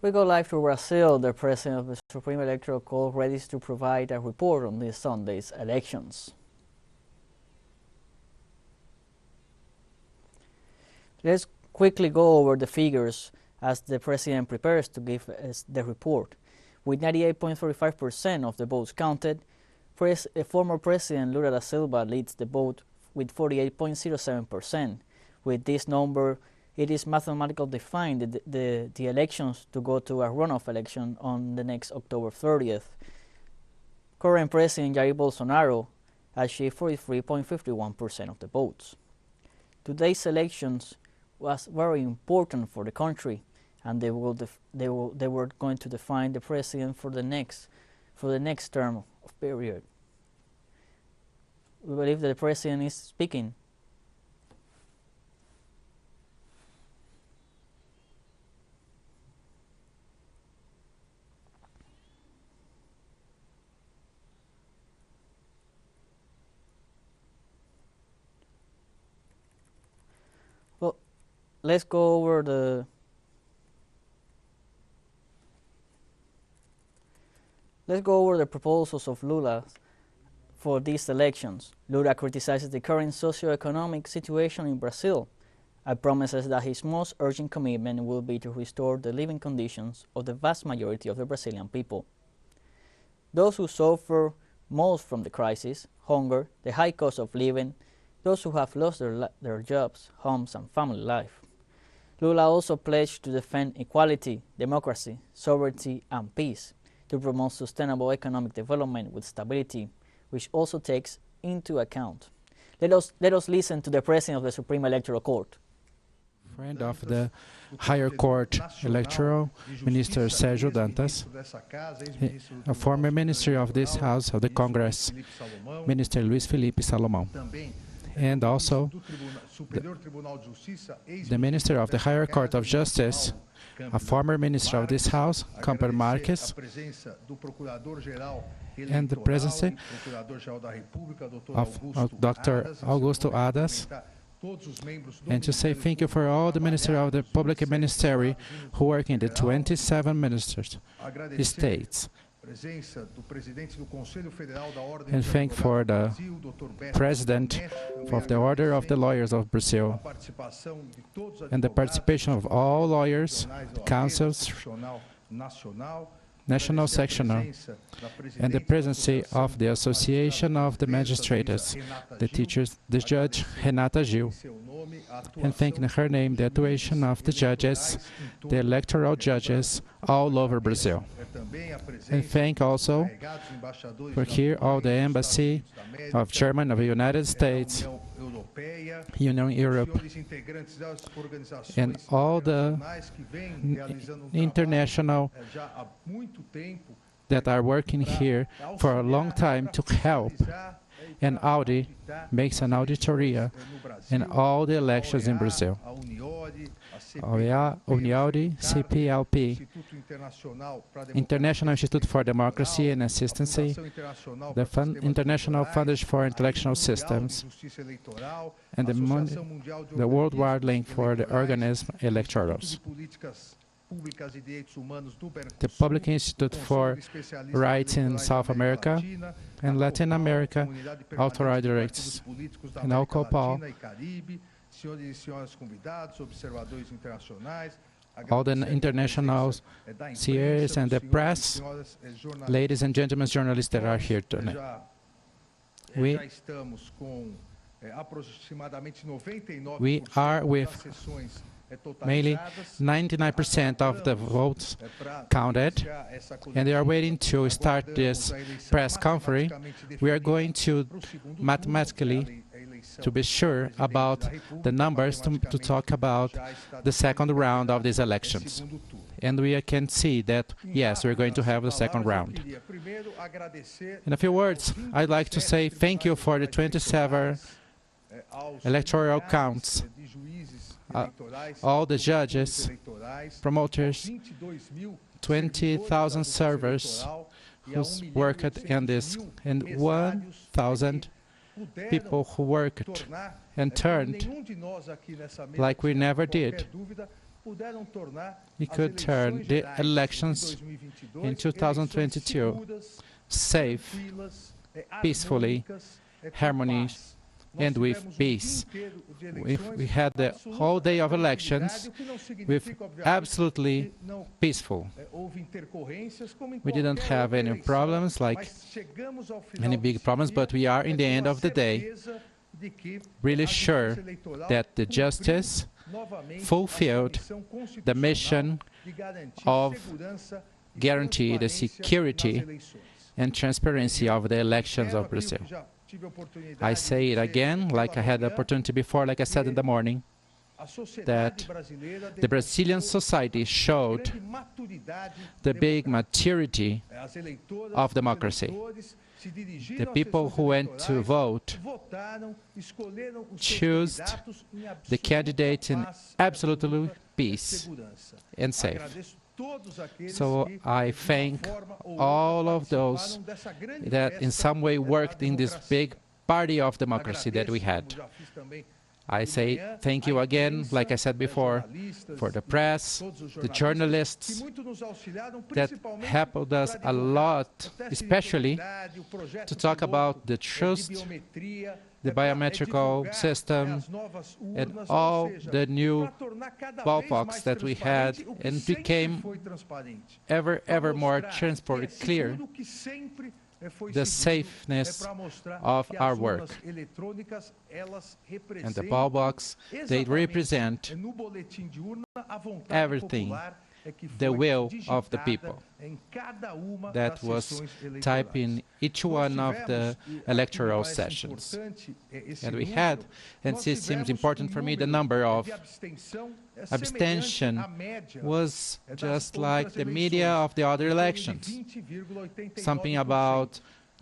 We go live to Brazil. The President of the Supreme Electoral Court ready to provide a report on this Sunday's elections. Let's quickly go over the figures as the President prepares to give us the report. With 98.35% of the votes counted, former President Lula da Silva leads the vote with 48.07%. With this number, it is mathematically defined the elections to go to a runoff election on the next October 30th. Current President Jair Bolsonaro achieved 43.51% of the votes. Today's elections was very important for the country, and they were going to define the president for the next term of period. We believe that the president is speaking. Well, let's go over the proposals of Lula for these elections. Lula criticizes the current socio-economic situation in Brazil and promises that his most urgent commitment will be to restore the living conditions of the vast majority of the Brazilian people. Those who suffer most from the crisis, hunger, the high cost of living, those who have lost their jobs, homes, and family life. Lula also pledged to defend equality, democracy, sovereignty, and peace, to promote sustainable economic development with stability, which also takes into account. Let us listen to the President of the Supreme Electoral Court. Friend of the Higher Court Electoral, Minister Sérgio Dantas, a former Minister of this House of the Congress, Minister Luiz Felipe Salomão, and also the Minister of the Higher Court of Justice, a former Minister of this House, Camper Marques, and the presidency of Dr. Augusto Adas, and to say thank you for all the Ministers of the Public Ministry who work in the 27 ministers, states, and thank for the President of the Order of the Lawyers of Brazil, and the participation of all lawyers, councils, national, sectional, and the presidency of the Association of the Magistrates, the teachers, the Judge Renata Gil, and thank in her name the atuation of the judges, the electoral judges all over Brazil. And thank also for here all the embassy of Germany, of the United States, Union Europe, and all the international that are working here for a long time to help. And Audi makes an auditoria in all the elections in Brazil. Uniaudi, CPLP, International Institute for Democracy and Assistance, the International Foundation for Intellectual Systems, and the Worldwide Link for the Organism Electorals. The Public Institute for Rights in South America and Latin America, Authorized Directs, and Alcopol, all the international CERs and the press, ladies and gentlemen journalists that are here tonight. We are with mainly 99% of the votes counted, and they are waiting to start this press conference. We are going to mathematically to be sure about the numbers to talk about the second round of these elections. And we can see that, yes, we're going to have the second round. In a few words, I'd like to say thank you for the 27 electoral counts, all the judges, promoters, 20,000 servers who worked in this, and 1,000 people who worked and turned like we never did. we could turn the elections in 2022 safe, peacefully, harmonious, and with peace. We had the whole day of elections with absolutely peaceful. We didn't have any problems, like any big problems, but we are, in the end of the day, really sure that the justice fulfilled the mission of guarantee the security and transparency of the elections of Brazil. I say it again, like I had the opportunity before, like I said in the morning, that the Brazilian society showed the big maturity of democracy. The people who went to vote chose the candidate in absolute peace and safe. So I thank all of those that in some way worked in this big party of democracy that we had. I say thank you again, like I said before, for the press, the journalists that helped us a lot, especially to talk about the trust, the biometrical system, and all the new ballparks that we had, and became ever more transparent, clear, the safeness of our work. And the ball box, they represent everything, the will of the people that was typed in each one of the electoral sessions. And we had, and it seems important for me, the number of abstention was just like the media of the other elections, something about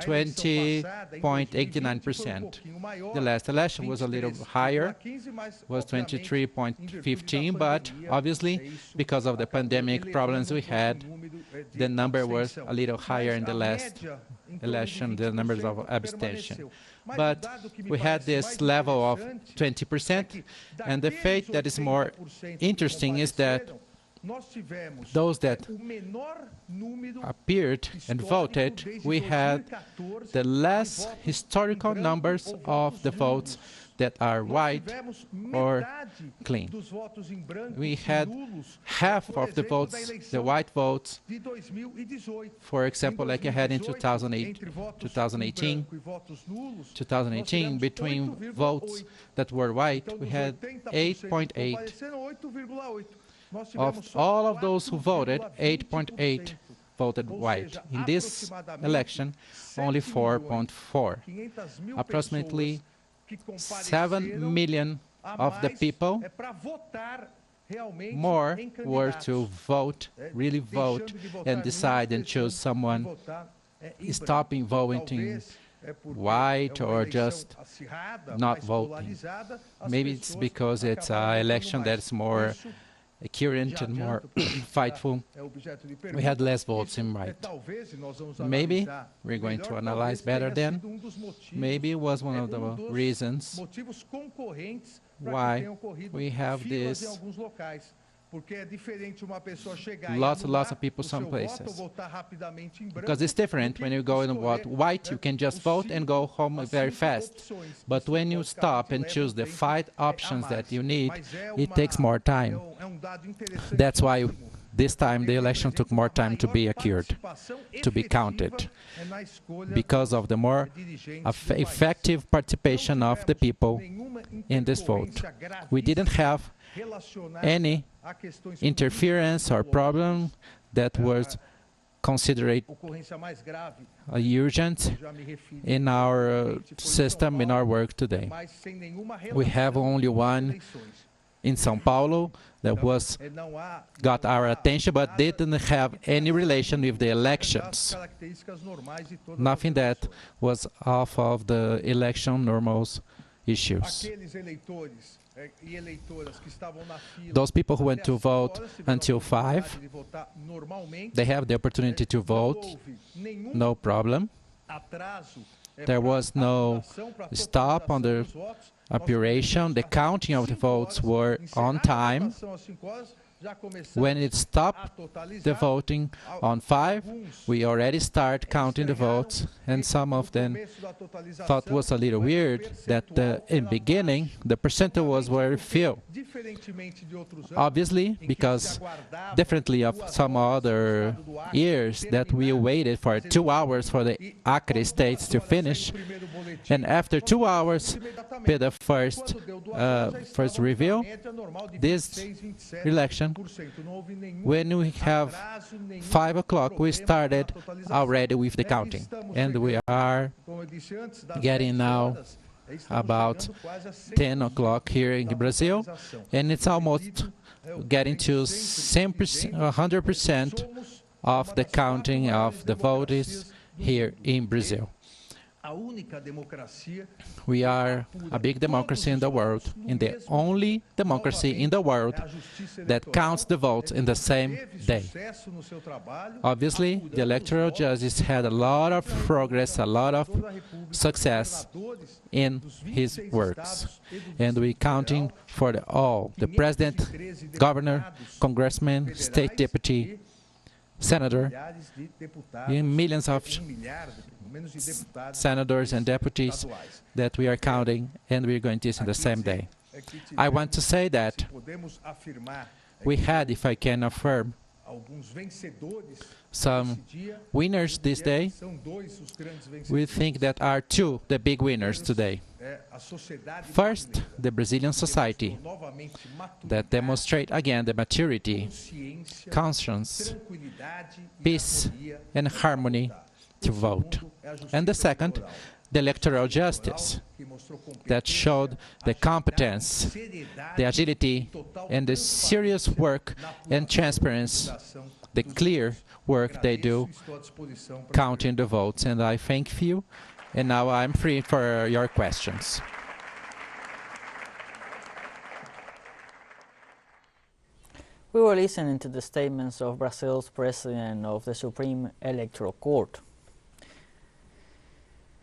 20.89%. The last election was a little higher, was 23.15, but obviously, because of the pandemic problems we had, the number was a little higher in the last election, the numbers of abstention. But we had this level of 20%, and the fact that is more interesting is that those that appeared and voted, we had the less historical numbers of the votes that are white or clean. We had half of the votes, the white votes, for example, like I had in 2018, between votes that were white, we had 8.8. Of all of those who voted, 8.8 voted white. In this election, only 4.4. Approximately 7 million of the people more were to vote, really vote, and decide and choose someone, stopping voting white or just not voting. Maybe it's because it's an election that's more current and more fightful. We had less votes in white. Maybe we're going to analyze better then. Maybe it was one of the reasons why we have this lots of people some places. Because it's different when you go and vote white, you can just vote and go home very fast. But when you stop and choose the 5 options that you need, it takes more time. That's why this time the election took more time to be occurred, to be counted, because of the more effective participation of the people in this vote. We didn't have any interference or problem that was considered urgent in our system, in our work today. We have only one in São Paulo that got our attention, but didn't have any relation with the elections. Nothing that was off of the election normals issues. Those people who went to vote until 5, they have the opportunity to vote, no problem. There was no stop on the operation. The counting of the votes were on time. When it stopped the voting on 5, we already start counting the votes, and some of them thought it was a little weird that in the beginning the percentage was very few. Obviously, because differently of some other years that we waited for 2 hours for the Acre states to finish, and after 2 hours with the first review, this election, when we have 5 o'clock, we started already with the counting, and we are getting now about 10 o'clock here in Brazil, and it's almost getting to 100% of the counting of the votes here in Brazil. We are a big democracy in the world, and the only democracy in the world that counts the votes in the same day. Obviously, the electoral justice had a lot of progress, a lot of success in his works. And we're counting for all, the president, governor, congressman, state deputy, senator, and millions of senators and deputies that we are counting, and we're going to use in the same day. I want to say that we had, if I can affirm, some winners this day. We think that are 2 the big winners today. First, the Brazilian society that demonstrate again the maturity, conscience, peace, and harmony to vote. And the second, the electoral justice that showed the competence, the agility, and the serious work and transparency, the clear work they do counting the votes. And I thank you, and now I'm free for your questions. We were listening to the statements of Brazil's president of the Supreme Electoral Court.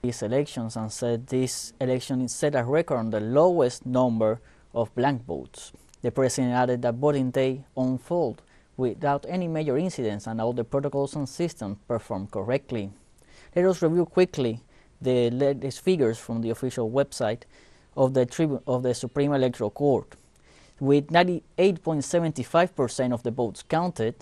These elections, and said this election set a record on the lowest number of blank votes. The president added that voting day unfolded without any major incidents and all the protocols and systems performed correctly. Let us review quickly the latest figures from the official website of the Supreme Electoral Court. With 98.75% of the votes counted,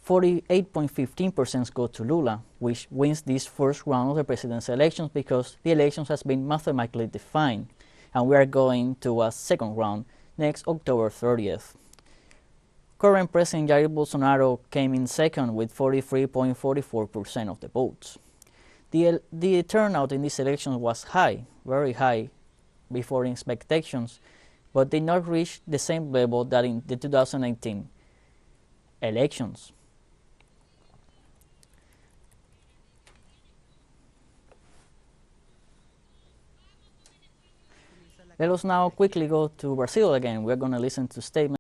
48.15% go to Lula, which wins this first round of the presidential elections because the elections has been mathematically defined, and we are going to a second round next October 30th. Current President Jair Bolsonaro came in second with 43.44% of the votes. The turnout in this election was high, very high, before expectations, but did not reach the same level that in the 2019 elections. Let us now quickly go to Brazil again. We're going to listen to statements